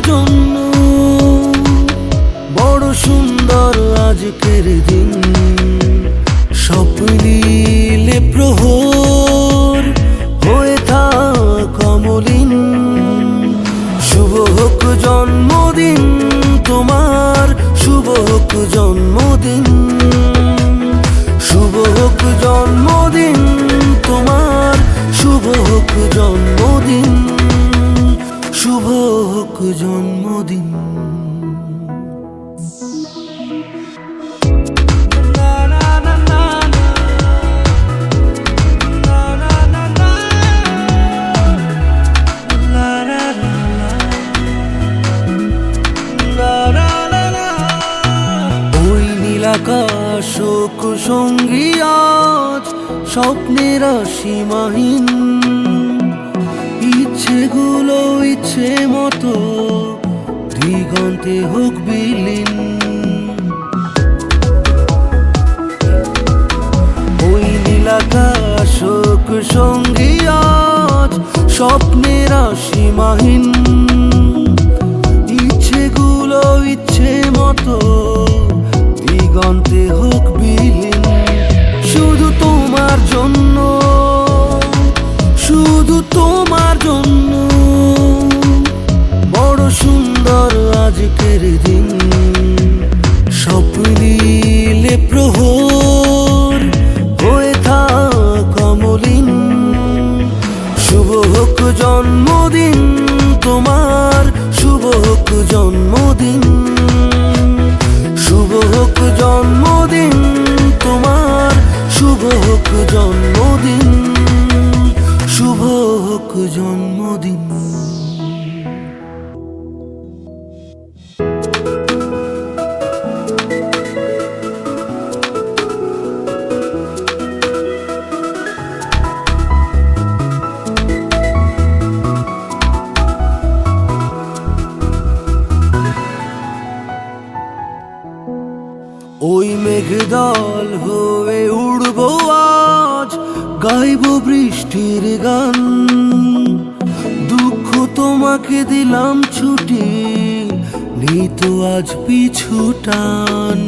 জন্য বড় সুন্দর আজকের দিন। স্বপ্নিলে প্রহর হয়ে থাক অমলিন। শুভ হোক জন্মদিন তোমার, শুভ হোক জন্মদিন। শুভ হোক জন্মদিন তোমার, শুভ হোক জন্মদিন। শুভ হোক জন্মদিন। আকাশ শোক সঙ্গী আজ স্বপ্নের সীমাহীন। ইচ্ছেগুলো ইচ্ছে মতো দিগন্তে হোক বিলীন। ওই নীলাকাশ শোক সঙ্গী আজ স্বপ্নের সীমাহীন। ইচ্ছেগুলো ইচ্ছে মতো দিগন্তে হোক বিলীন। শুধু তোমার জন্য, শুধু তোমার জন্য বড় সুন্দর আজকের দিন। স্বপ্নিলে প্রহর হয়ে থাক অমলিন। শুভ হোক জন্মদিন তোমার, শুভ হোক জন্মদিন। শুভ হোক জন্মদিন তোমার, শুভ হোক জন্মদিন। শুভ হোক জন্মদিন। ওই মেঘদল হয়ে উড়বো আজ, গাইব বৃষ্টির গান। দুঃখ তোমাকে দিলাম ছুটি, নেই তো আজ পিছু টান।